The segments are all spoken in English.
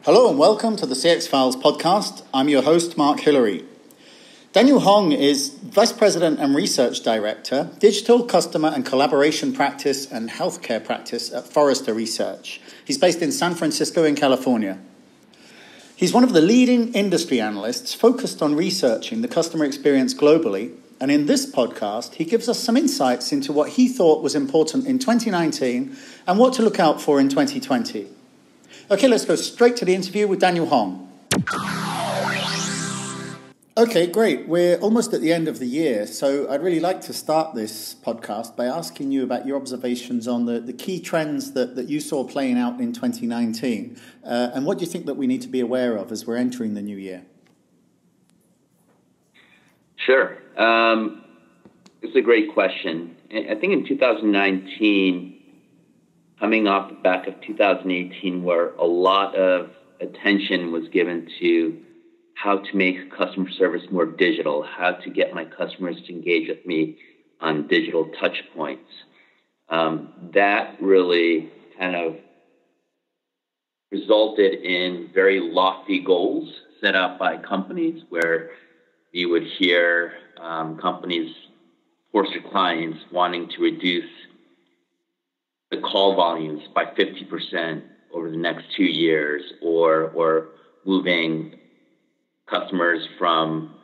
Hello and welcome to the CX Files podcast. I'm your host, Mark Hillary. Daniel Hong is Vice President and Research Director, Digital Customer and Collaboration Practice and Healthcare Practice at Forrester Research. He's based in San Francisco in California. He's one of the leading industry analysts focused on researching the customer experience globally, and in this podcast, he gives us some insights into what he thought was important in 2019 and what to look out for in 2020. Okay, let's go straight to the interview with Daniel Hong. Okay, great. We're almost at the end of the year, so I'd really like to start this podcast by asking you about your observations on the key trends that you saw playing out in 2019, and what do you think that we need to be aware of as we're entering the new year? Sure. It's a great question. I think in 2019, coming off the back of 2018, where a lot of attention was given to how to make customer service more digital, how to get my customers to engage with me on digital touch points. That really kind of resulted in very lofty goals set out by companies, where you would hear companies, Forrester clients, wanting to reduce the call volumes by 50% over the next 2 years, or moving customers from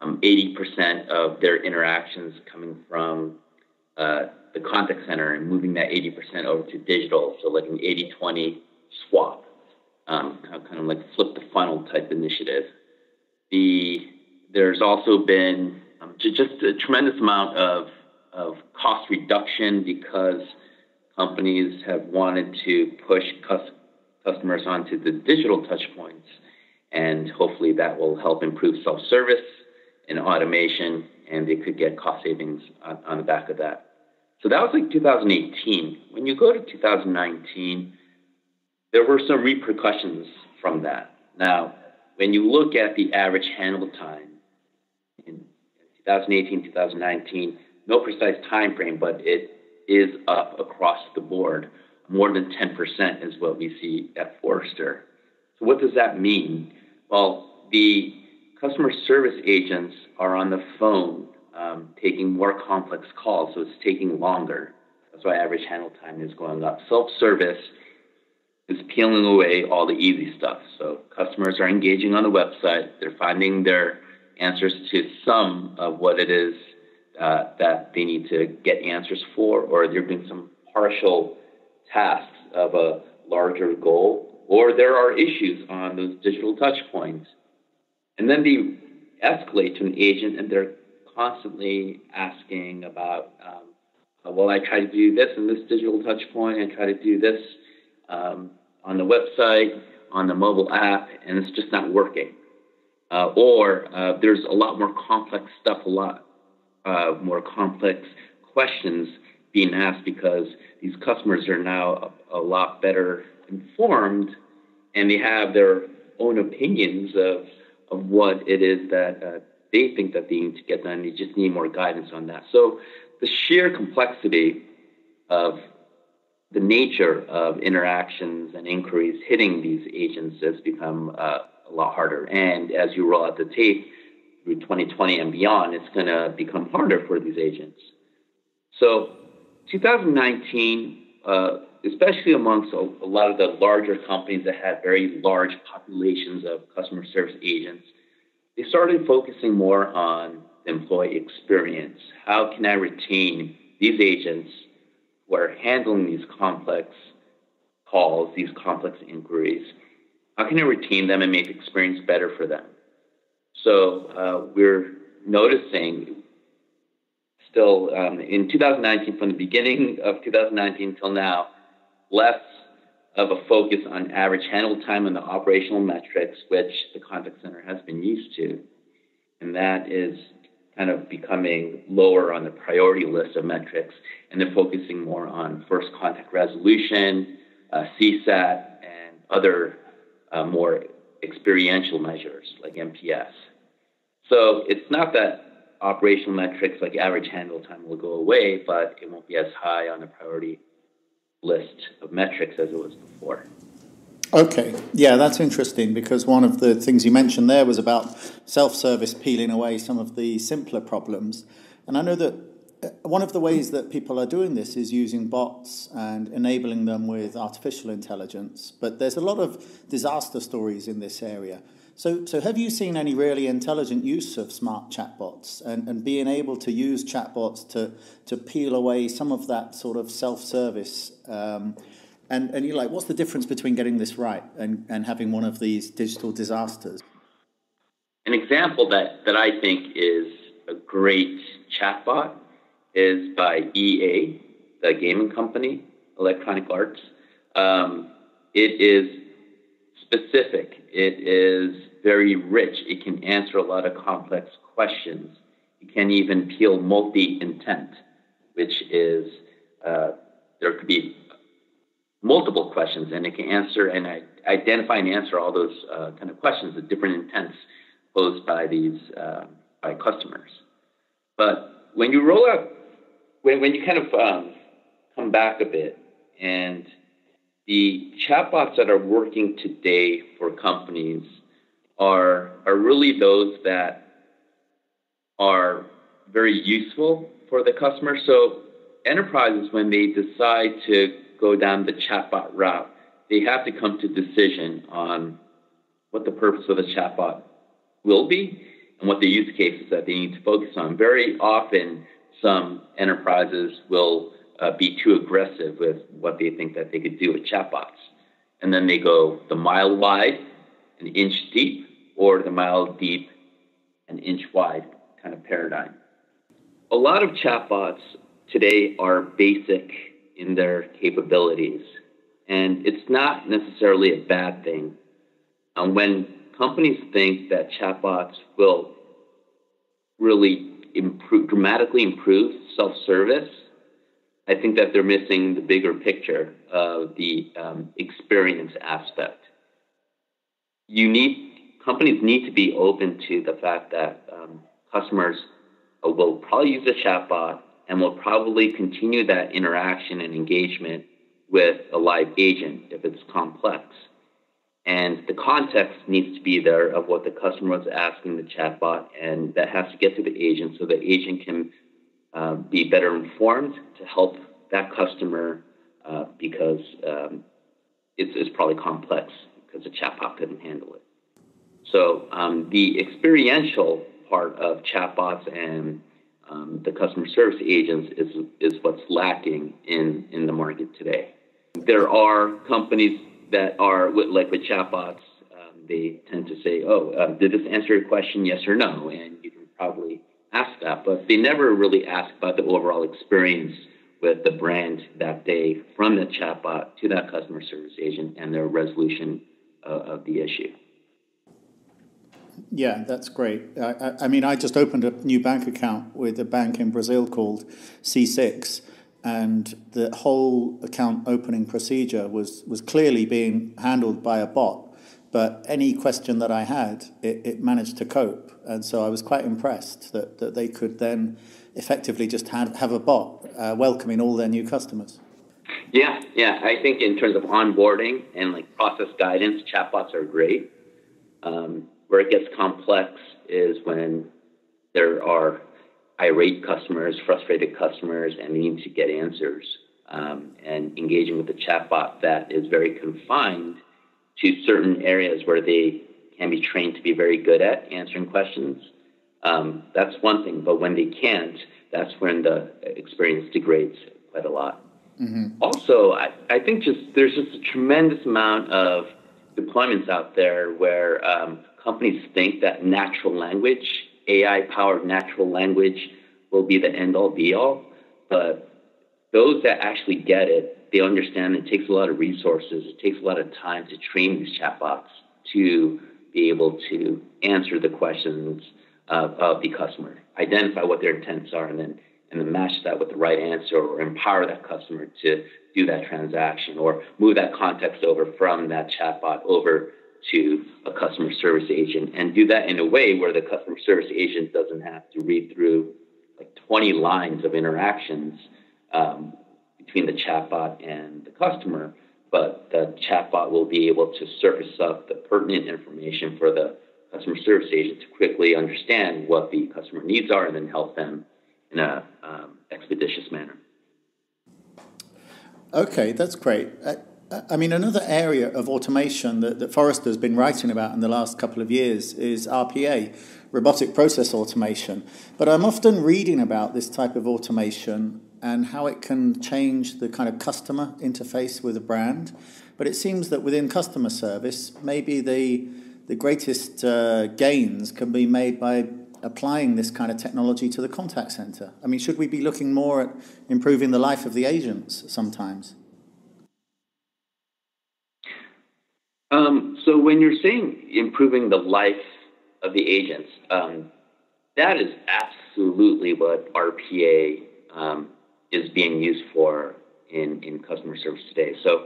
80% of their interactions coming from the contact center and moving that 80% over to digital. So like an 80-20 swap, kind of like flip the funnel type initiative. There's also been just a tremendous amount of cost reduction because companies have wanted to push customers onto the digital touch points, and hopefully that will help improve self-service and automation, and they could get cost savings on the back of that. So that was like 2018. When you go to 2019, there were some repercussions from that. Now, when you look at the average handle time in 2018, 2019, no precise time frame, but it is up across the board. More than 10% is what we see at Forrester. So what does that mean? Well, the customer service agents are on the phone taking more complex calls, so it's taking longer. That's why average handle time is going up. Self-service is peeling away all the easy stuff. So customers are engaging on the website. They're finding their answers to some of what it is that they need to get answers for, or they're doing some partial tasks of a larger goal, or there are issues on those digital touch points. And then they escalate to an agent, and they're constantly asking about, well, I try to do this in this digital touch point, I try to do this on the website, on the mobile app, and it's just not working. Or there's a lot more complex stuff, a lot more complex questions being asked because these customers are now a lot better informed, and they have their own opinions of what it is that they think that they need to get done. They just need more guidance on that. So the sheer complexity of the nature of interactions and inquiries hitting these agents has become a lot harder. And as you roll out the tape through 2020 and beyond, it's going to become harder for these agents. So 2019, especially amongst a lot of the larger companies that had very large populations of customer service agents, they started focusing more on the employee experience. How can I retain these agents who are handling these complex calls, these complex inquiries? How can I retain them and make the experience better for them? So we're noticing still in 2019, from the beginning of 2019 till now, less of a focus on average handle time and the operational metrics, which the contact center has been used to. And that is kind of becoming lower on the priority list of metrics, and they're focusing more on first contact resolution, CSAT, and other more experiential measures like NPS. So it's not that operational metrics like average handle time will go away, but it won't be as high on the priority list of metrics as it was before. Okay, yeah, that's interesting because one of the things you mentioned there was about self-service peeling away some of the simpler problems. And I know that one of the ways that people are doing this is using bots and enabling them with artificial intelligence. But there's a lot of disaster stories in this area. So have you seen any really intelligent use of smart chatbots and being able to use chatbots to peel away some of that sort of self-service? And you're like, what's the difference between getting this right and having one of these digital disasters? An example that I think is a great chatbot is by EA, the gaming company, Electronic Arts. It is specific. It is very rich. It can answer a lot of complex questions. It can even peel multi-intent, which is there could be multiple questions, and it can answer and identify and answer all those kind of questions, the different intents posed by these by customers. But when you roll out, when you kind of come back a bit, and the chatbots that are working today for companies are really those that are very useful for the customer. So enterprises, when they decide to go down the chatbot route, they have to come to a decision on what the purpose of the chatbot will be and what the use cases that they need to focus on. Very often, some enterprises will be too aggressive with what they think that they could do with chatbots. And then they go the mile wide, an inch deep, or the mile deep, an inch wide kind of paradigm. A lot of chatbots today are basic in their capabilities, and it's not necessarily a bad thing. When companies think that chatbots will really dramatically improve self-service, I think that they're missing the bigger picture of the experience aspect. Companies need to be open to the fact that customers will probably use a chatbot and will probably continue that interaction and engagement with a live agent if it's complex. And the context needs to be there of what the customer was asking the chatbot, and that has to get to the agent so the agent can be better informed to help that customer because it's probably complex because the chatbot couldn't handle it. So the experiential part of chatbots and the customer service agents is what's lacking in the market today. There are companies that are, like with chatbots, they tend to say, did this answer your question, yes or no? And you can probably ask that, but they never really ask about the overall experience with the brand that day from the chatbot to that customer service agent and their resolution of the issue. Yeah, that's great. I mean, I just opened a new bank account with a bank in Brazil called C6, and the whole account opening procedure was clearly being handled by a bot. But any question that I had, it managed to cope. And so I was quite impressed that they could then effectively just have a bot welcoming all their new customers. Yeah. I think in terms of onboarding and like process guidance, chatbots are great. Where it gets complex is when there are irate customers, frustrated customers, and they need to get answers. And engaging with the chatbot that is very confined to certain areas where they can be trained to be very good at answering questions. That's one thing, but when they can't, that's when the experience degrades quite a lot. Mm-hmm. Also, I think there's just a tremendous amount of deployments out there where companies think that natural language, AI-powered natural language, will be the end-all, be-all. But those that actually get it, they understand it takes a lot of resources. It takes a lot of time to train these chatbots to be able to answer the questions of the customer, identify what their intents are, and then match that with the right answer, or empower that customer to do that transaction, or move that context over from that chatbot over to a customer service agent, and do that in a way where the customer service agent doesn't have to read through like 20 lines of interactions between the chatbot and the customer, but the chatbot will be able to surface up the pertinent information for the customer service agent to quickly understand what the customer needs are and then help them in a expeditious manner. Okay, that's great. I mean, another area of automation that Forrester has been writing about in the last couple of years is RPA, robotic process automation. But I'm often reading about this type of automation and how it can change the kind of customer interface with a brand. But it seems that within customer service, maybe the greatest gains can be made by applying this kind of technology to the contact center. I mean, should we be looking more at improving the life of the agents sometimes? So when you're saying improving the life of the agents, that is absolutely what RPA is being used for in customer service today. So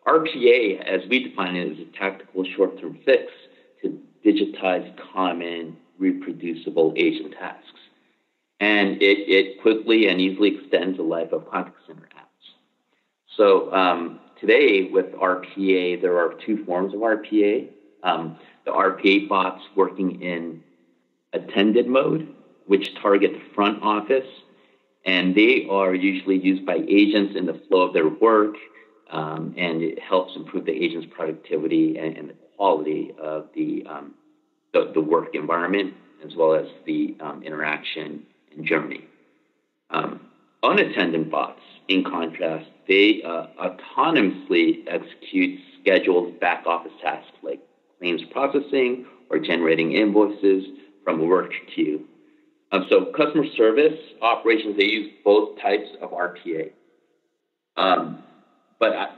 RPA, as we define it, is a tactical short-term fix to digitize common, reproducible agent tasks. And it quickly and easily extends the life of contact center apps. So today with RPA, there are two forms of RPA. The RPA bots working in attended mode, which target the front office, and they are usually used by agents in the flow of their work, and it helps improve the agent's productivity and the quality of the work environment, as well as the interaction and journey. Unattended bots, in contrast, they autonomously execute scheduled back office tasks like claims processing or generating invoices from a work queue. So customer service operations, they use both types of RPA. But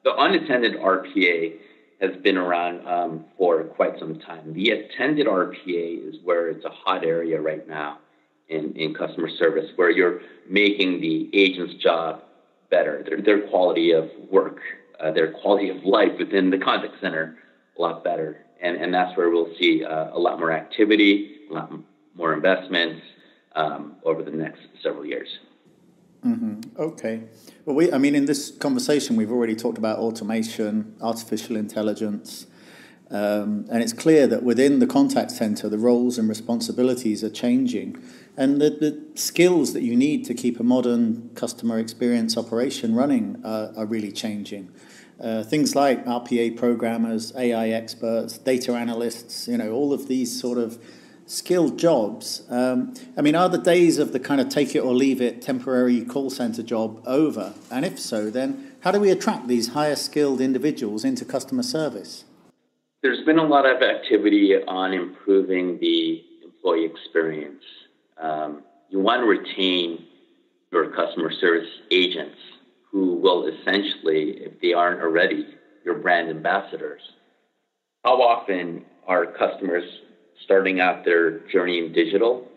the unattended RPA has been around for quite some time. The attended RPA is where it's a hot area right now in customer service, where you're making the agent's job better, their quality of work, their quality of life within the contact center a lot better. And that's where we'll see a lot more activity, a lot more investments over the next several years. Mm-hmm. Okay. Well, in this conversation, we've already talked about automation, artificial intelligence, and it's clear that within the contact center, the roles and responsibilities are changing, and the skills that you need to keep a modern customer experience operation running are really changing. Things like RPA programmers, AI experts, data analysts, all of these sort of skilled jobs. Are the days of the kind of take it or leave it temporary call center job over? And if so, then how do we attract these higher skilled individuals into customer service? There's been a lot of activity on improving the employee experience. You want to retain your customer service agents who will essentially, if they aren't already, your brand ambassadors. How often are customers starting out their journey in digital,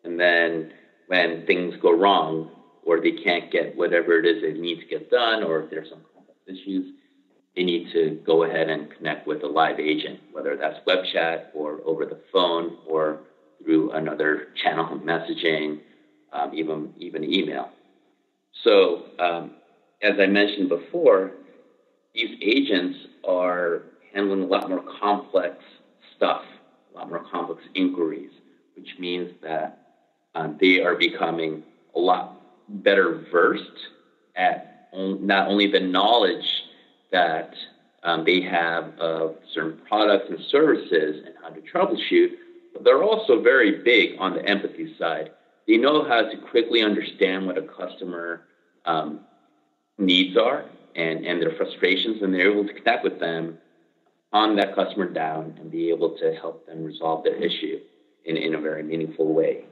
and then when things go wrong or they can't get whatever it is they need to get done, or if there's some complex issues, they need to go ahead and connect with a live agent, whether that's web chat or over the phone or through another channel of messaging, even email. So as I mentioned before, these agents are handling a lot more complex stuff, a lot more complex inquiries, which means that they are becoming a lot better versed at not only the knowledge that they have of certain products and services and how to troubleshoot, but they're also very big on the empathy side. They know how to quickly understand what a customer needs are and their frustrations, and they're able to connect with them on that customer down and be able to help them resolve their issue in a very meaningful way.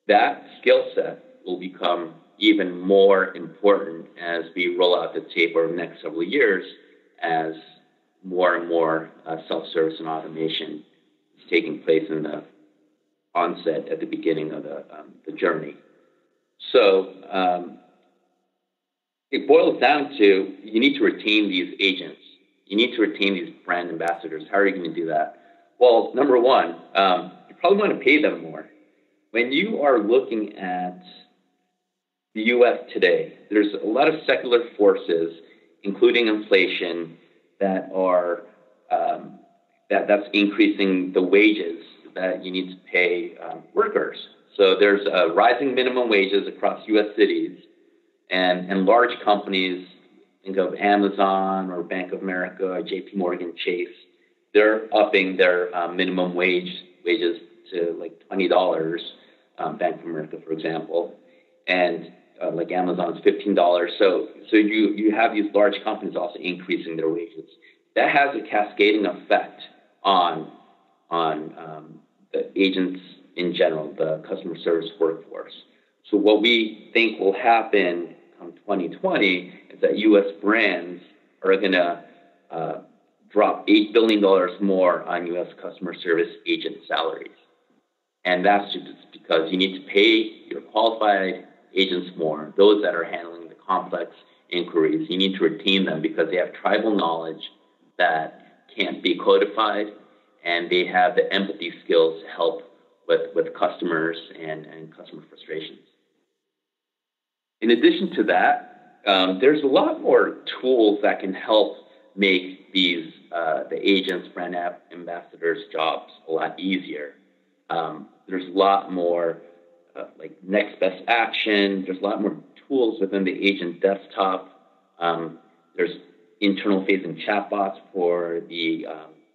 That skill set will become even more important as we roll out the tape over the next several years, as more and more self-service and automation is taking place in the onset at the beginning of the journey. So it boils down to, you need to retain these agents. You need to retain these brand ambassadors. How are you going to do that? Well, number one, you probably want to pay them more. When you are looking at the U.S. today, there's a lot of secular forces including inflation, that are that's increasing the wages that you need to pay workers. So there's rising minimum wages across U.S. cities, and large companies, think of Amazon or Bank of America, or J.P. Morgan Chase, they're upping their minimum wages to like $20. Bank of America, for example, and like Amazon's $15. So you have these large companies also increasing their wages. That has a cascading effect on the agents in general, the customer service workforce. So what we think will happen come 2020 is that U.S. brands are going to drop $8 billion more on U.S. customer service agent salaries. And that's just because you need to pay your qualified agents more, those that are handling the complex inquiries. You need to retain them because they have tribal knowledge that can't be codified, and they have the empathy skills to help with customers and customer frustrations. In addition to that, there's a lot more tools that can help make these the agents, brand ambassadors' jobs a lot easier. There's a lot more like next best action. There's a lot more tools within the agent desktop. There's internal facing chatbots for the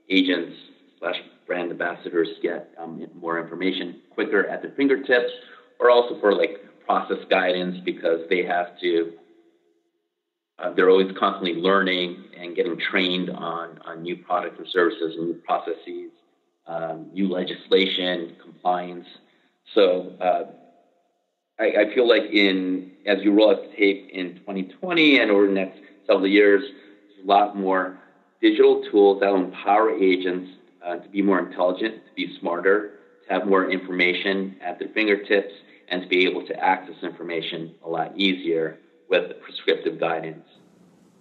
agents / brand ambassadors to get more information quicker at their fingertips, or also for like process guidance because they have to, they're always constantly learning and getting trained on new products or services, new processes, new legislation, compliance. So I feel like as you roll out the tape in 2020 and over the next several years, there's a lot more digital tools that will empower agents to be more intelligent, to be smarter, to have more information at their fingertips, and to be able to access information a lot easier with prescriptive guidance.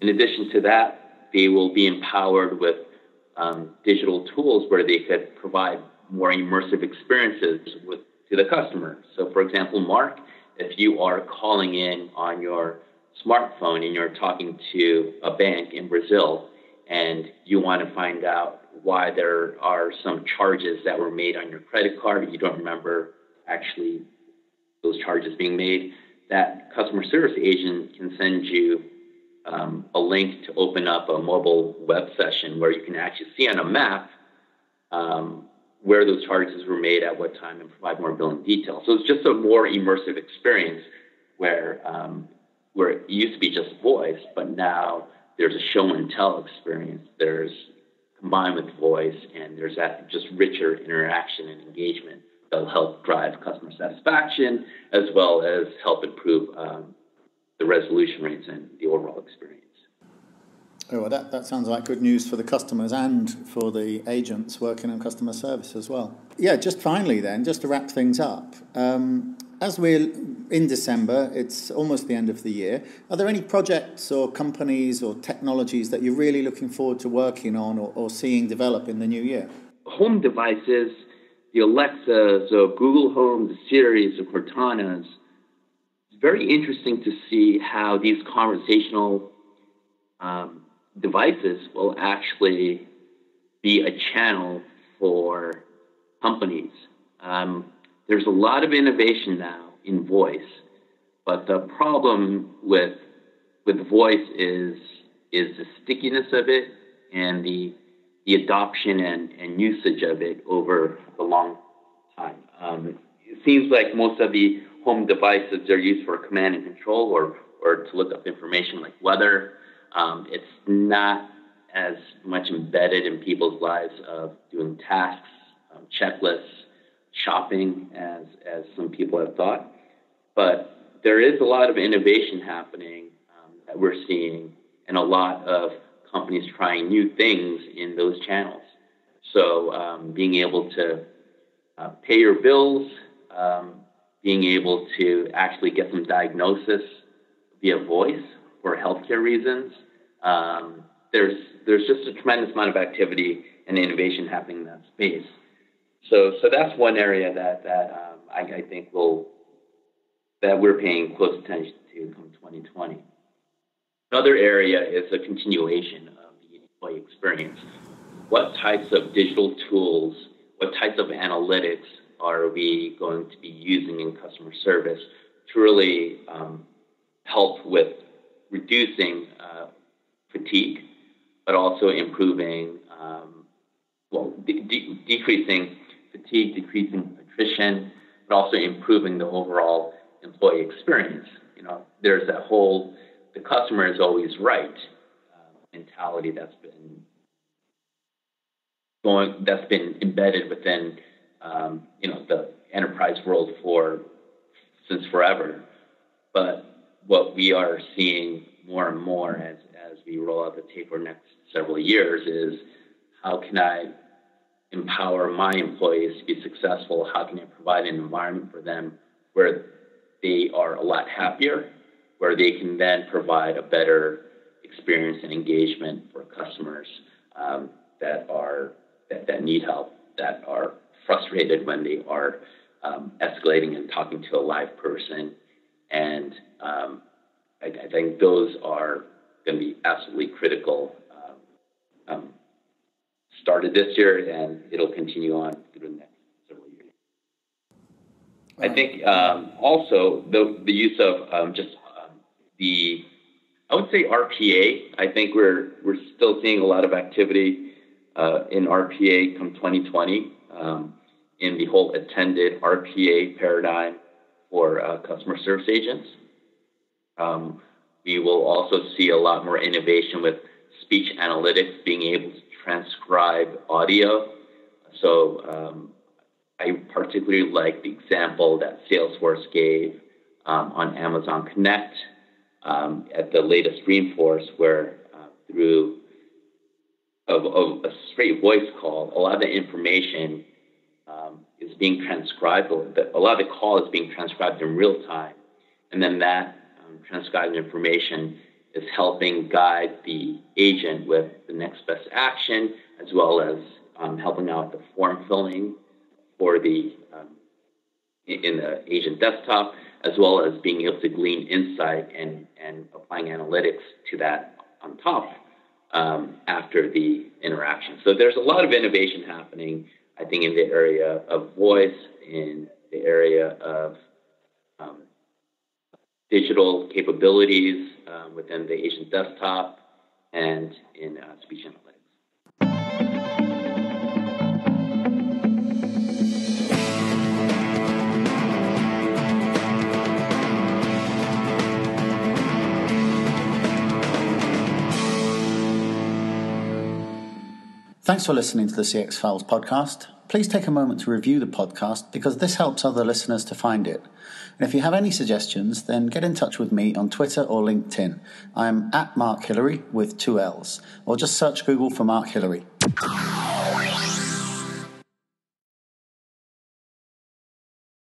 In addition to that, they will be empowered with digital tools where they could provide more immersive experiences to the customer. So, for example, Mark, if you are calling in on your smartphone and you're talking to a bank in Brazil and you want to find out why there are some charges that were made on your credit card, you don't remember actually those charges being made, that customer service agent can send you a link to open up a mobile web session where you can actually see on a map where those charges were made at what time and provide more billing details. So it's just a more immersive experience where it used to be just voice, but now there's a show and tell experience. There's combined with voice, and there's that just richer interaction and engagement that'll help drive customer satisfaction as well as help improve the resolution rates and the overall experience. Oh, well, that sounds like good news for the customers and for the agents working on customer service as well. Yeah, just finally then, just to wrap things up, as we're in December, it's almost the end of the year. Are there any projects or companies or technologies that you're really looking forward to working on or seeing develop in the new year? Home devices, the Alexas, or Google Home, the Siris, the Cortanas, it's very interesting to see how these conversational devices will actually be a channel for companies. There's a lot of innovation now in voice, but the problem with voice is the stickiness of it and the adoption and usage of it over a long time. It seems like most of the home devices are used for command and control or to look up information like weather. It's not as much embedded in people's lives of doing tasks, checklists, shopping as some people have thought. But there is a lot of innovation happening that we're seeing, and a lot of companies trying new things in those channels. So being able to pay your bills, being able to actually get some diagnosis via voice for healthcare reasons. There's just a tremendous amount of activity and innovation happening in that space. So that's one area that I think that we're paying close attention to come 2020. Another area is a continuation of the employee experience. What types of digital tools, what types of analytics are we going to be using in customer service to really help with reducing fatigue, but also improving, decreasing fatigue, decreasing attrition, but also improving the overall employee experience. There's that whole "the customer is always right" mentality that's been embedded within the enterprise world since forever. But what we are seeing more and more as we roll out the tape for the next several years is, how can I empower my employees to be successful? How can I provide an environment for them where they are a lot happier, where they can then provide a better experience and engagement for customers that need help, that are frustrated when they are escalating and talking to a live person. And I think those are going to be absolutely critical. Started this year, and it'll continue on through the next several years. I think also the use of I would say RPA. I think we're still seeing a lot of activity in RPA come 2020 in the whole attended RPA paradigm for customer service agents. We will also see a lot more innovation with speech analytics, being able to transcribe audio. So I particularly like the example that Salesforce gave on Amazon Connect at the latest Dreamforce, where through a straight voice call, a lot of the information is being transcribed. A lot of the call is being transcribed in real time, and then that transcribed information is helping guide the agent with the next best action, as well as helping out the form filling for in the agent desktop, as well as being able to glean insight and applying analytics to that on top after the interaction. So there's a lot of innovation happening, I think, in the area of voice, in the area of digital capabilities within the agent desktop, and in speech analytics. Thanks for listening to the CX Files podcast. Please take a moment to review the podcast, because this helps other listeners to find it. And if you have any suggestions, then get in touch with me on Twitter or LinkedIn. I'm @Mark Hillary with 2 L's, or just search Google for Mark Hillary.